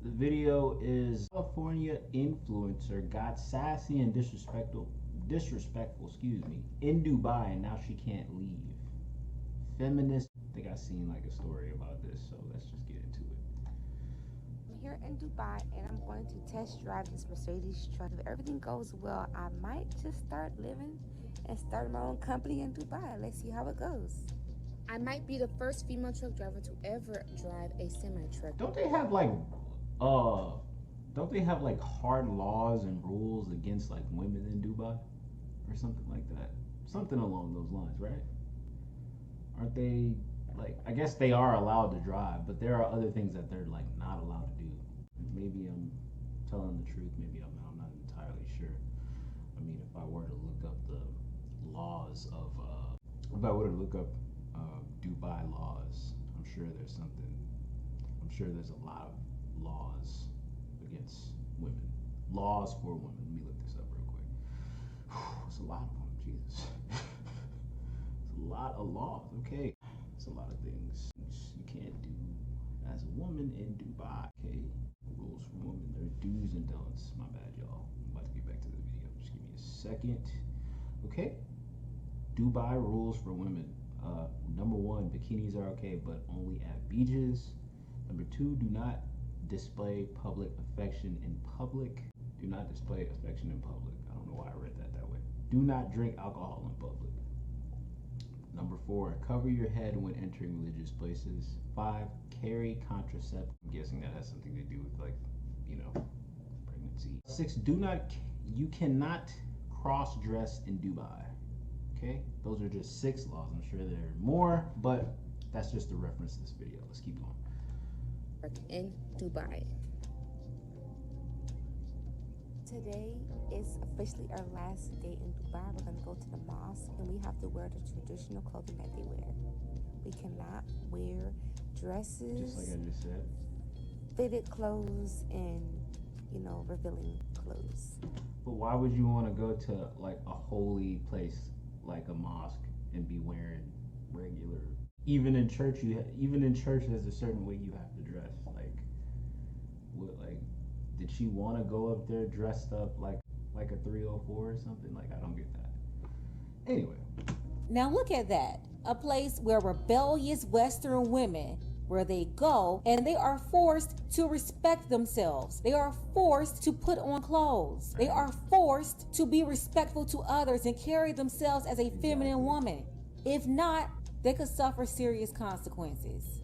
The video is California influencer got sassy and disrespectful, in Dubai, and now she can't leave. Feminist. I think I seen like a story about this, so let's just get into it. I'm here in Dubai and I'm going to test drive this Mercedes truck. If everything goes well, I might just start living and start my own company in Dubai. Let's see how it goes. I might be the first female truck driver to ever drive a semi truck. Uh don't they have like hard laws and rules against like women in Dubai or something like that? Something along those lines, right? Aren't they like, I guess they are allowed to drive, but there are other things that they're like not allowed to do. Maybe I'm telling the truth, maybe I'm not entirely sure. I mean, if I were to look up the laws of if I were to look up Dubai laws, I'm sure there's a lot of laws against women. Laws for women. Let me look this up real quick. It's a lot of them, Jesus. It's a lot of laws, okay. It's a lot of things you can't do as a woman in Dubai, okay. Rules for women, there are do's and don'ts. My bad, y'all. I'm about to get back to the video. Just give me a second. Okay. Dubai rules for women. Number 1, bikinis are okay, but only at beaches. Number 2, do not display public affection in public. Do not display affection in public. I don't know why I read that way. Do not drink alcohol in public. Number 4, cover your head when entering religious places. 5, carry contraceptive. I'm guessing that has something to do with like, pregnancy. 6, you cannot cross-dress in Dubai. Okay, those are just 6 laws. I'm sure there are more, but that's just a reference to this video. Let's keep going. In Dubai. Today is officially our last day in Dubai. We're going to go to the mosque and we have to wear the traditional clothing that they wear. We cannot wear dresses, just like I just said, fitted clothes, and revealing clothes. But why would you want to go to like a holy place like a mosque and be wearing regular? Even in church, there's a certain way you have to dress. Did she want to go up there dressed up like a 304 or something? Like, I don't get that. Anyway. Now look at that. A place where rebellious Western women, where they go and they are forced to respect themselves. They are forced to put on clothes. They are forced to be respectful to others and carry themselves as a feminine woman. If not, they could suffer serious consequences.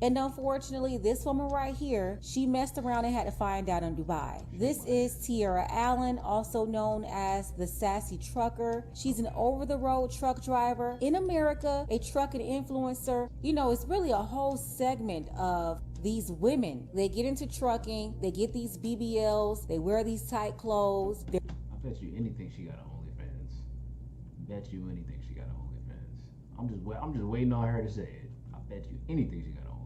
And unfortunately, this woman right here, she messed around and had to find out in Dubai. This is Tiara Allen, also known as the Sassy Trucker. She's an over-the-road truck driver in America, a trucking influencer. It's really a whole segment of these women. They get into trucking, they get these BBLs, they wear these tight clothes. I bet you anything she got on OnlyFans. Bet you anything she got on OnlyFans. I'm just waiting on her to say it. I bet you anything she got on OnlyFans.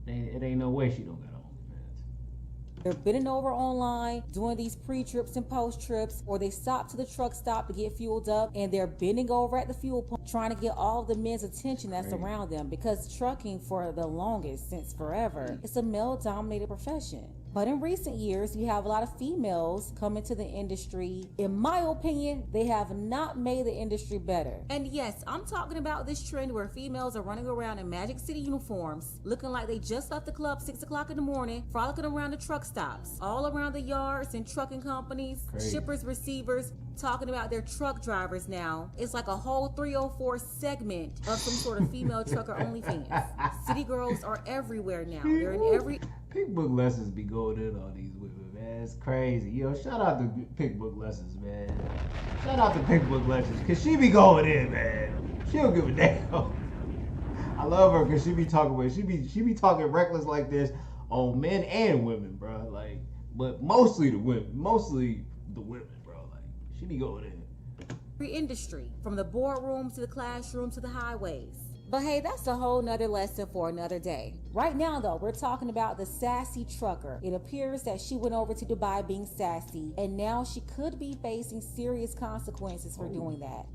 It ain't no way she don't got on OnlyFans. They're bending over online, doing these pre-trips and post-trips, or they stop to the truck stop to get fueled up, and they're bending over at the fuel pump, trying to get all the men's attention that's around them, because trucking for the longest, since forever, it's a male-dominated profession. But in recent years, you have a lot of females come into the industry. In my opinion, they have not made the industry better. And yes, I'm talking about this trend where females are running around in Magic City uniforms, looking like they just left the club 6 o'clock in the morning, frolicking around the truck stops, all around the yards and trucking companies, shippers, receivers, talking about their truck drivers now. It's like a whole 304 segment of some sort of female trucker OnlyFans. City girls are everywhere now. They're in every... Pink Book Lessons be going in on these women, man. It's crazy. Shout out to Pink Book Lessons, man. Shout out to Pink Book Lessons, because she be going in, man. She don't give a damn. I love her because she be talking reckless like this on men and women, bro. Like, but mostly the women, bro. Like, she be going in. Every industry, from the boardrooms to the classrooms to the highways. But hey, that's a whole nother lesson for another day. Right now though, we're talking about the sassy trucker. It appears that she went over to Dubai being sassy, and now she could be facing serious consequences for doing that.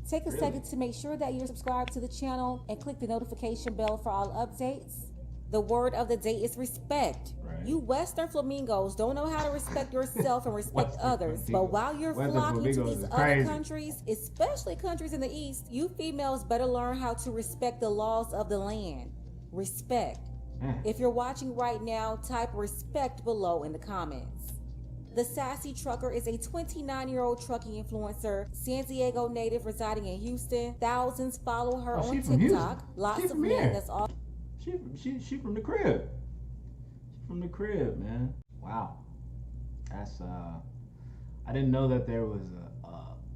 Take a second to make sure that you're subscribed to the channel and click the notification bell for all updates. The word of the day is respect. Right. You Western flamingos don't know how to respect yourself and respect Western others. But flamingos. while you're Western flocking to flamingos these is other crazy. countries, especially countries in the East, you females better learn how to respect the laws of the land. Respect. If you're watching right now, type respect below in the comments. The Sassy Trucker is a 29-year-old trucking influencer, San Diego native residing in Houston. Thousands follow her on She from TikTok. Houston. Lots She of from men here. that's all. She from the crib. She from the crib, man. Wow. That's I didn't know that there was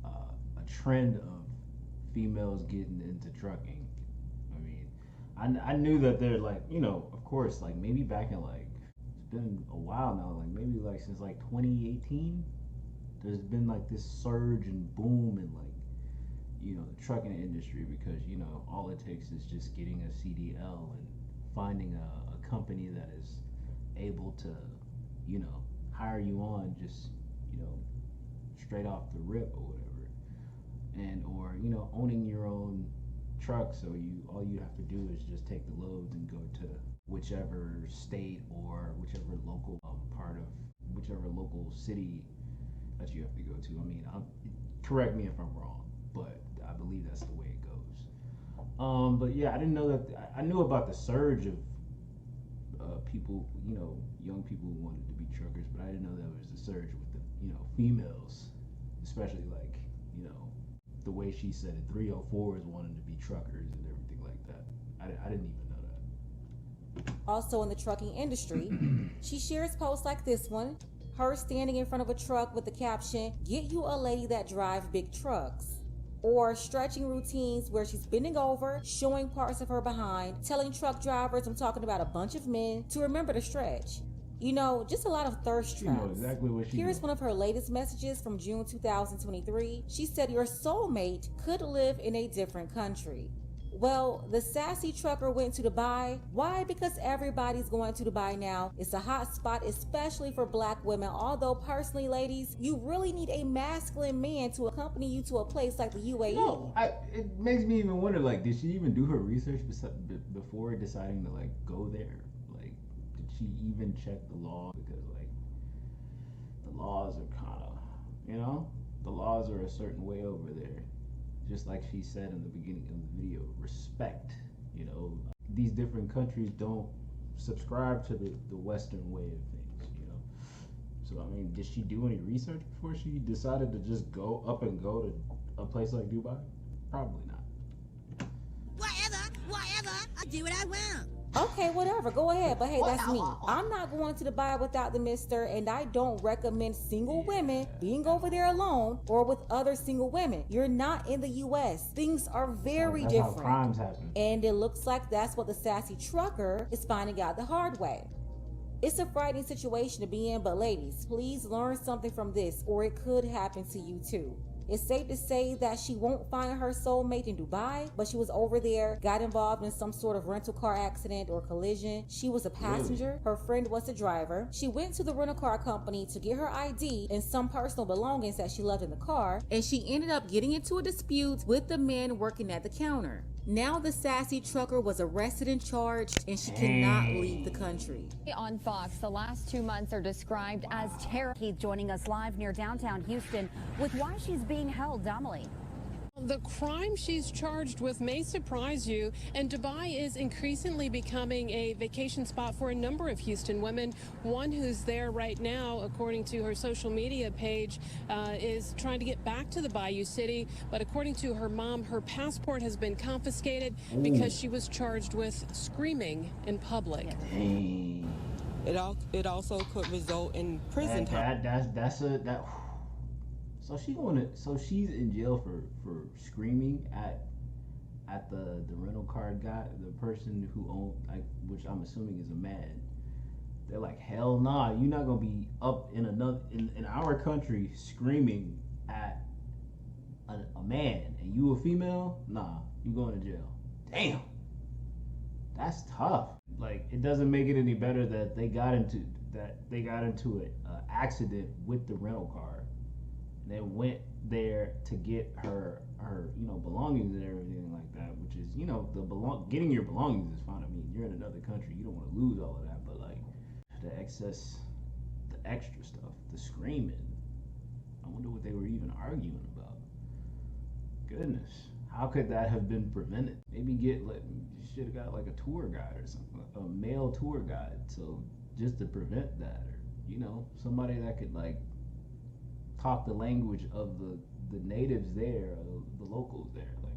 a trend of females getting into trucking. I mean, I knew that they're like, you know, of course, like maybe back in like, it's been a while now, like maybe like since like 2018, there's been like this surge and boom in like, you know, the trucking industry, because, you know, all it takes is just getting a CDL and finding a company that is able to, you know, hire you on just, you know, straight off the rip or whatever, and or, you know, owning your own truck, so you all you have to do is just take the loads and go to whichever state or whichever local part of whichever local city that you have to go to. I mean, correct me if I'm wrong, but I believe that's the way it goes. But yeah, I didn't know that. I knew about the surge of people, you know, young people who wanted to be truckers, but I didn't know that was the surge with the, you know, females, especially like, you know, the way she said it, 304s wanting to be truckers and everything like that. I didn't even know that. Also in the trucking industry. She shares posts like this one, her standing in front of a truck with the caption, "Get you a lady that drives big trucks." Or stretching routines where she's bending over, showing parts of her behind, telling truck drivers, I'm talking about a bunch of men, to remember to stretch. You know, just a lot of thirst traps. You know exactly what she Here's doing. one of her latest messages from June 2023. She said, "Your soulmate could live in a different country." Well, the Sassy Trucker went to Dubai. Why? Because everybody's going to Dubai now. It's a hot spot, especially for black women. Although personally, ladies, you really need a masculine man to accompany you to a place like the UAE. No, it makes me even wonder, like, did she even do her research before deciding to like go there? Like, did she even check the law? Because like, the laws are kind of, you know, the laws are a certain way over there. Just like she said in the beginning of the video, respect. You know, these different countries don't subscribe to the Western way of things, you know. So I mean, did she do any research before she decided to just go to a place like Dubai? Probably not. Whatever, I do what I want. Okay, whatever, go ahead. But hey, that's me. I'm not going to Dubai without the mister, and I don't recommend single women being over there alone or with other single women. You're not in the US. Things are very That's different. how crimes happen. And it looks like that's what the Sassy Trucker is finding out the hard way. It's a frightening situation to be in, but ladies, please learn something from this, or it could happen to you too. It's safe to say that she won't find her soulmate in Dubai, but she was over there, got involved in some sort of rental car accident or collision. She was a passenger. Her friend was the driver. She went to the rental car company to get her ID and some personal belongings that she left in the car, and she ended up getting into a dispute with the man working at the counter. Now the Sassy Trucker was arrested and charged, and she cannot leave the country. On Fox, the last 2 months are described as terror. Keith joining us live near downtown Houston with why she's being held. Domely. The crime she's charged with may surprise you, and Dubai is increasingly becoming a vacation spot for a number of Houston women. One who's there right now, according to her social media page, is trying to get back to the Bayou City, but according to her mom, her passport has been confiscated because she was charged with screaming in public. Dang. It also could result in prison time. So she's in jail for screaming at the rental car guy, the person who owned, like, which I'm assuming is a man. They're like, hell nah, you're not gonna be up in our country screaming at a man, and you a female? Nah, you going to jail. Damn, that's tough. Like, it doesn't make it any better that they got into an accident with the rental car. They went there to get her you know, belongings and everything like that, which is, you know, getting your belongings is fine. I mean, you're in another country, you don't want to lose all of that, but like the excess, the extra stuff, the screaming. I wonder what they were even arguing about. Goodness, how could that have been prevented? Maybe you should have got like a tour guide or something, a male tour guide, so just to prevent that, or somebody that could like talk the language of the natives there, the locals there. Like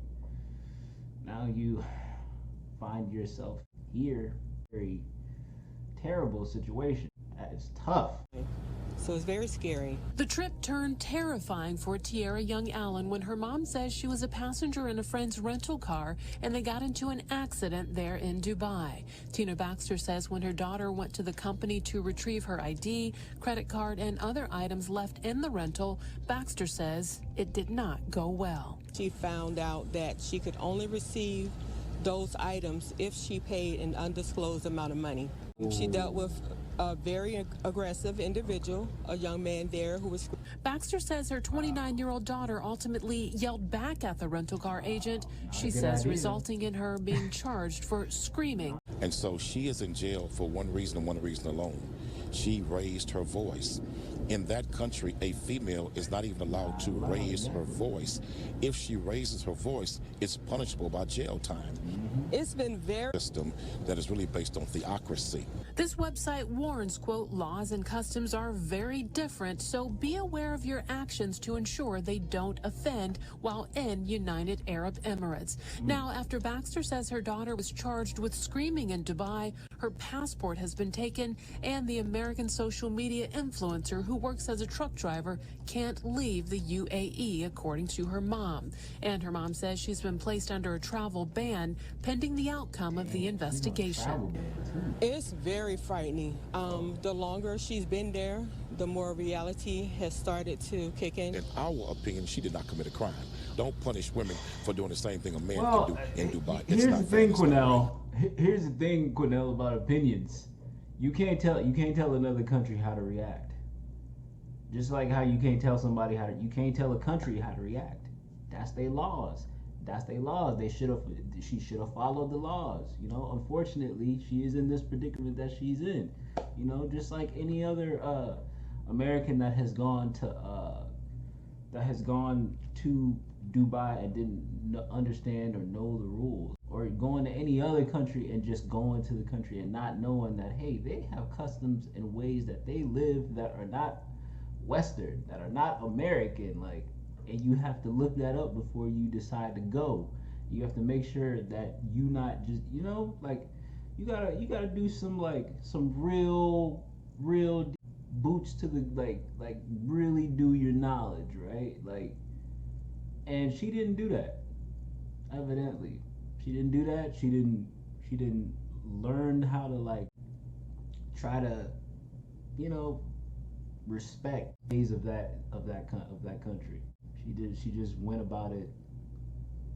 now you find yourself here, very terrible situation. That is tough. So it's very scary. The trip turned terrifying for Tiara Young Allen when her mom says she was a passenger in a friend's rental car and they got into an accident there in Dubai. Tina Baxter says when her daughter went to the company to retrieve her ID, credit card, and other items left in the rental, Baxter says it did not go well. She found out that she could only receive those items if she paid an undisclosed amount of money. She dealt with a very aggressive individual, a young man there who was... Baxter says her 29-year-old daughter ultimately yelled back at the rental car agent, she says, resulting in her being charged for screaming. And so she is in jail for one reason and one reason alone. She raised her voice. In that country, a female is not even allowed to raise her voice. If she raises her voice, it's punishable by jail time. It's been very... system that is really based on theocracy. This website warns, quote, laws and customs are very different, so be aware of your actions to ensure they don't offend while in United Arab Emirates. Now, after Baxter says her daughter was charged with screaming in Dubai, her passport has been taken, and the American social media influencer who works as a truck driver can't leave the UAE, according to her mom. And her mom says she's been placed under a travel ban pending the outcome of the investigation. It's very frightening. The longer she's been there, the more reality has started to kick in. In our opinion, she did not commit a crime. Don't punish women for doing the same thing a man can do in Dubai. Here's the thing, Quinnell. Here's the thing, Quinnell, about opinions. You can't tell another country how to react. Just like how you can't tell you can't tell a country how to react. That's their laws. She should have followed the laws. Unfortunately, she is in this predicament that she's in. Just like any other American that has gone to Dubai and didn't understand or know the rules, or going to any other country and just going to the country and not knowing that, hey, they have customs and ways that they live that are not Western, that are not American, and you have to look that up before you decide to go. You have to make sure that you not just, you gotta do some real boots to the really do your knowledge, right? And she didn't do that. Evidently, she didn't do that. She didn't learn how to try to, respect ways of that country. She just went about it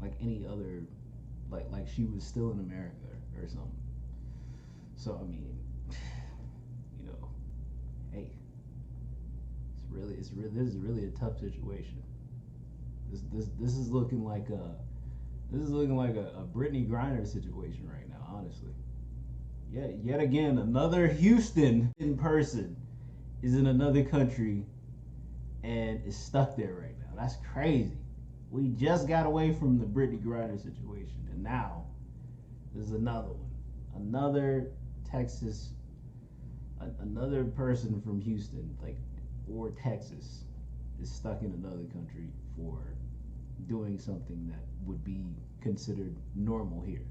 like any other, like she was still in America or something. So I mean, hey, this is really a tough situation. This is looking like a Brittany Griner situation right now, honestly. Yet again, another Houston in person is in another country and is stuck there right now. That's crazy. We just got away from the Brittany Griner situation, and now there's another one. Another Texas, another person from Houston, or Texas, is stuck in another country for doing something that would be considered normal here.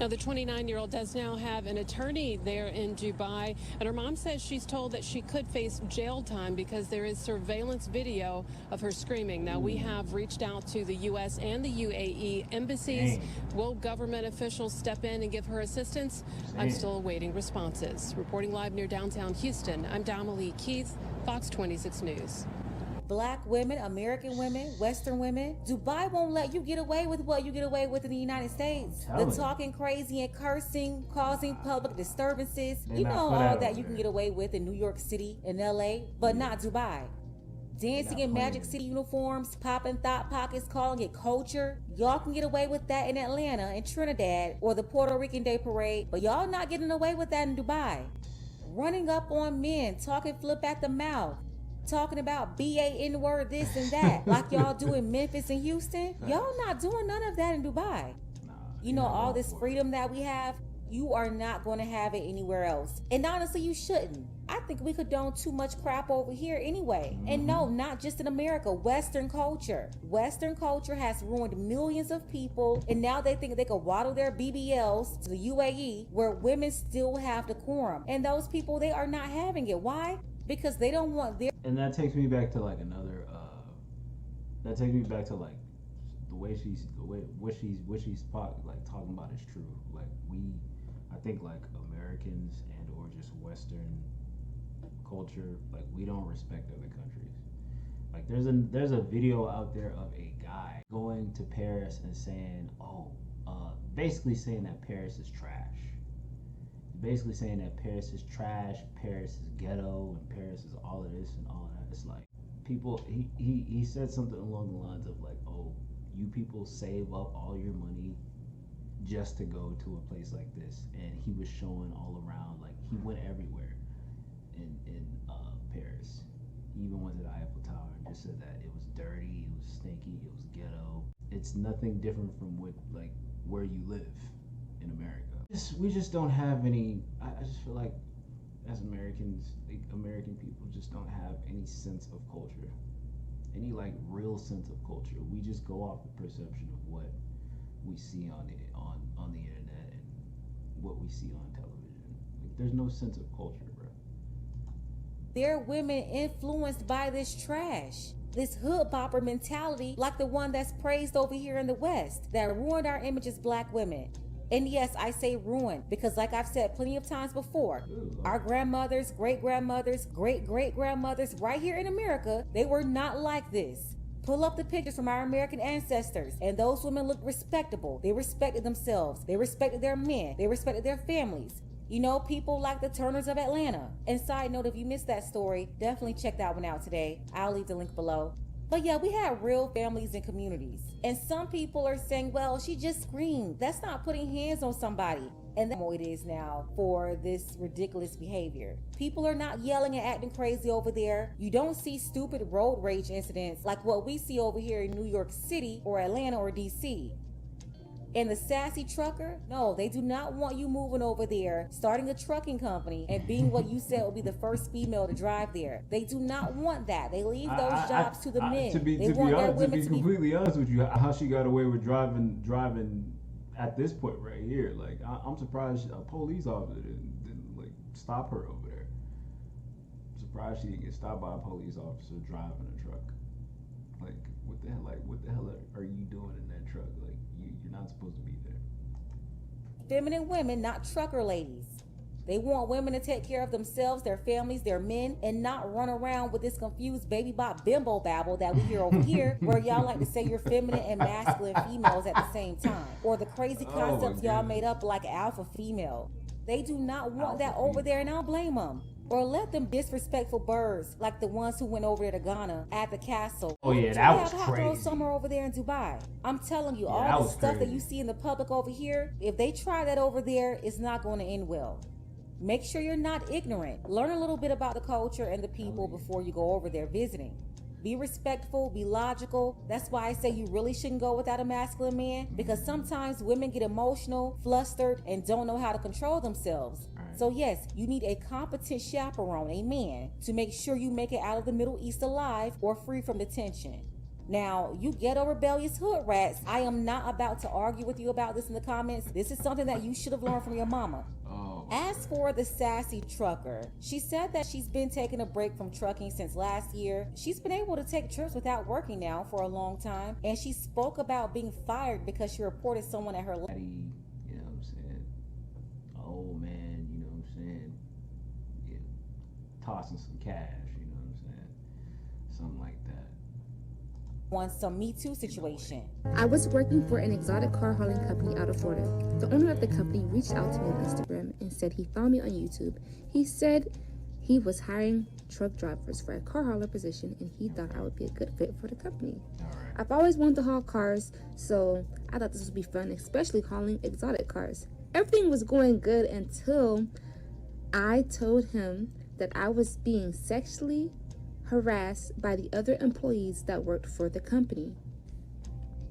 Now, the 29-year-old does now have an attorney there in Dubai, and her mom says she's told that she could face jail time because there is surveillance video of her screaming. Now, we have reached out to the U.S. and the UAE embassies. Dang. Will government officials step in and give her assistance? I'm still awaiting responses. Reporting live near downtown Houston, I'm Damalie Keith, Fox 26 News. Black women, American women, Western women. Dubai won't let you get away with what you get away with in the United States. The talking crazy and cursing, causing public disturbances. You know all that you can get away with in New York City and LA, but not Dubai. Dancing in Magic City uniforms, popping thought pockets, calling it culture. Y'all can get away with that in Atlanta and Trinidad or the Puerto Rican Day Parade, but y'all not getting away with that in Dubai. running up on men, talking flip at the mouth, talking about BA-N-word this and that, like y'all do in Memphis and Houston. Y'all not doing none of that in Dubai. You know, all this freedom that we have, you are not going to have it anywhere else. And honestly, you shouldn't. I think we condone too much crap over here anyway. And no, not just in America, Western culture. Western culture has ruined millions of people, and now they think they could waddle their BBLs to the UAE where women still have decorum. And those people, they are not having it. Why? Because they don't want their... And that takes me back to like another, that takes me back to like what she's like talking about is true. Like I think like Americans and or just Western culture, like we don't respect other countries. Like there's a video out there of a guy going to Paris and saying, basically saying that Paris is trash. Basically saying that Paris is trash, Paris is ghetto, and Paris is all of this and all that. It's like people. He said something along the lines of like, oh, you people save up all your money just to go to a place like this, and he was showing all around, like he went everywhere in Paris. He even went to the Eiffel Tower and just said that it was dirty, it was stinky, it was ghetto. It's nothing different from what like where you live in America. We just don't have any. I just feel like as Americans, like American people just don't have any sense of culture, any like real sense of culture. We just go off the perception of what we see on the internet and what we see on television. Like, there's no sense of culture, bro. They're women influenced by this trash. This hood bopper mentality, like the one that's praised over here in the West, that ruined our image as black women. And yes, I say ruined because like I've said plenty of times before, our grandmothers, great-grandmothers, great-great-grandmothers right here in America, they were not like this. Pull up the pictures from our American ancestors, and those women looked respectable. They respected themselves. They respected their men. They respected their families. You know, people like the Turners of Atlanta. And side note, if you missed that story, definitely check that one out today. I'll leave the link below. But yeah, we have real families and communities. And some people are saying, well, she just screamed. That's not putting hands on somebody. And that's what it is now for this ridiculous behavior. People are not yelling and acting crazy over there. You don't see stupid road rage incidents like what we see over here in New York City or Atlanta or DC. And the sassy trucker, no, they do not want you moving over there, starting a trucking company, and being what you said will be the first female to drive there. They do not want that. They leave those jobs to the men. To be completely honest with you, how she got away with driving at this point right here, like I'm surprised a police officer didn't like stop her over there. I'm surprised she didn't get stopped by a police officer driving a truck. Like what the hell are you doing in that truck? Like you're not supposed to be there. Feminine women, not trucker ladies. They want women to take care of themselves, their families, their men, and not run around with this confused baby bot bimbo babble that we hear over here, where y'all like to say you're feminine and masculine females at the same time. Or the crazy concepts y'all made up like alpha female. They do not want that over there, and I don't blame them. Or let them disrespectful birds like the ones who went over there to Ghana at the castle. Oh yeah, that was hot crazy. Girl summer over there in Dubai. I'm telling you, all the stuff that you see in the public over here, if they try that over there, it's not going to end well. Make sure you're not ignorant. Learn a little bit about the culture and the people before you go over there visiting. Be respectful, be logical. That's why I say you really shouldn't go without a masculine man, because sometimes women get emotional, flustered, and don't know how to control themselves. So yes, you need a competent chaperone, a man, to make sure you make it out of the Middle East alive or free from detention. Now, you ghetto rebellious hood rats, I am not about to argue with you about this in the comments. This is something that you should have learned from your mama. As for the sassy trucker, she said that she's been taking a break from trucking since last year. She's been able to take trips without working now for a long time, and she spoke about being fired because she reported someone at her... You know what I'm saying? Old man, you know what I'm saying? Yeah, tossing some cash, you know what I'm saying? Something like that. On some Me Too situation. I was working for an exotic car hauling company out of Florida. The owner of the company reached out to me on Instagram and said he found me on YouTube. He said he was hiring truck drivers for a car hauler position, and he thought I would be a good fit for the company. I've always wanted to haul cars, so I thought this would be fun, especially hauling exotic cars. Everything was going good until I told him that I was being sexually harassed by the other employees that worked for the company.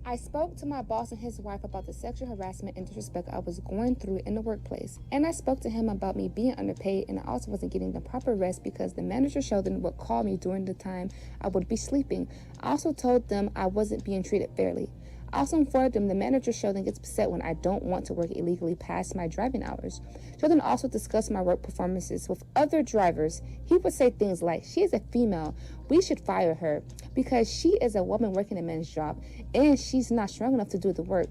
I spoke to my boss and his wife about the sexual harassment and disrespect I was going through in the workplace. And I spoke to him about me being underpaid, and I also wasn't getting the proper rest because the manager Sheldon would call me during the time I would be sleeping. I also told them I wasn't being treated fairly. I also informed them the manager Sheldon gets upset when I don't want to work illegally past my driving hours. Sheldon also discussed my work performances with other drivers. He would say things like, "She is a female. We should fire her because she is a woman working a man's job and she's not strong enough to do the work."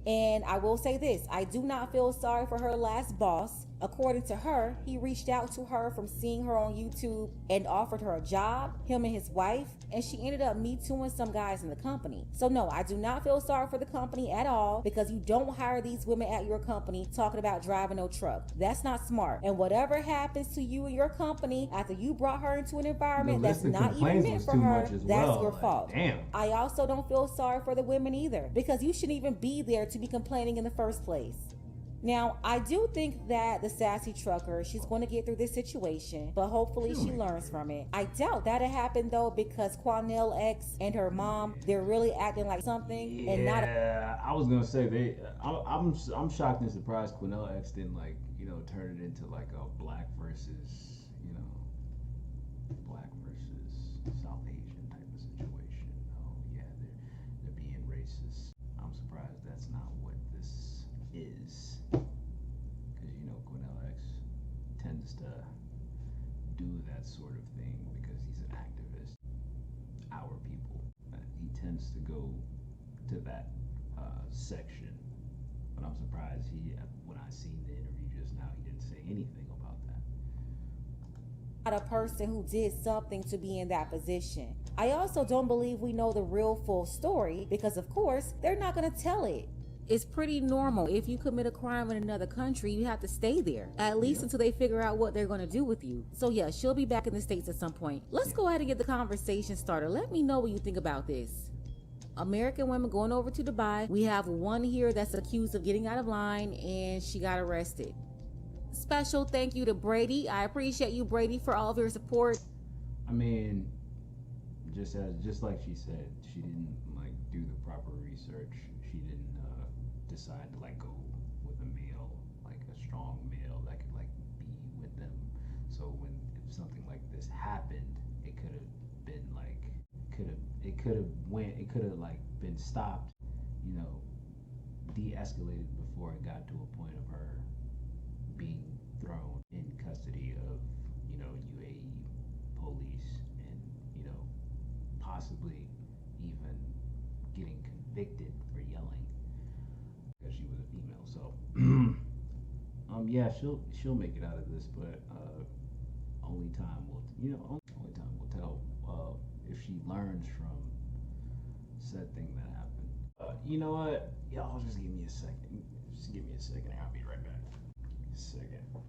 And I will say this, I do not feel sorry for her last boss. According to her, he reached out to her from seeing her on YouTube and offered her a job, him and his wife, and she ended up me tooing some guys in the company. So no, I do not feel sorry for the company at all, because you don't hire these women at your company talking about driving no truck. That's not smart. And whatever happens to you and your company after you brought her into an environment that's not even meant for her, that's your fault. Damn. I also don't feel sorry for the women either, because you shouldn't even be there to be complaining in the first place. Now, I do think that the sassy trucker, she's going to get through this situation, but hopefully she learns from it. I doubt that'll happen though, because Quanell X and her mom, they're really acting like something and not. I was gonna say I'm shocked and surprised Quinell X didn't turn it into like a black versus black versus South Asian type of situation. Oh yeah, they're being racist. I'm surprised that's not what this is, because Quinell X tends to do that sort of thing because he's an activist. Our people, he tends to go to that section. But I'm surprised when I seen the interview just now, he didn't say anything about that. A person who did something to be in that position. I also don't believe we know the real full story, because of course they're not going to tell it. It's pretty normal. If you commit a crime in another country, you have to stay there, at least until they figure out what they're going to do with you. So yeah, she'll be back in the States at some point. Let's go ahead and get the conversation started. Let me know what you think about this. American women going over to Dubai. We have one here that's accused of getting out of line, and she got arrested. Special thank you to Brady. I appreciate you, Brady, for all of your support. I mean, just like she said, she didn't do the proper research. She didn't decide to go with a male, like a strong male that could be with them. So if something like this happened, it could have been been stopped, de-escalated before it got to a point of her being thrown in custody of UAE police, and possibly even getting convicted for yelling because she was a female. So yeah, she'll make it out of this, but only time will tell if she learns from said thing that happened. You know what? Y'all just give me a second. Just give me a second. I'll be right back. A second.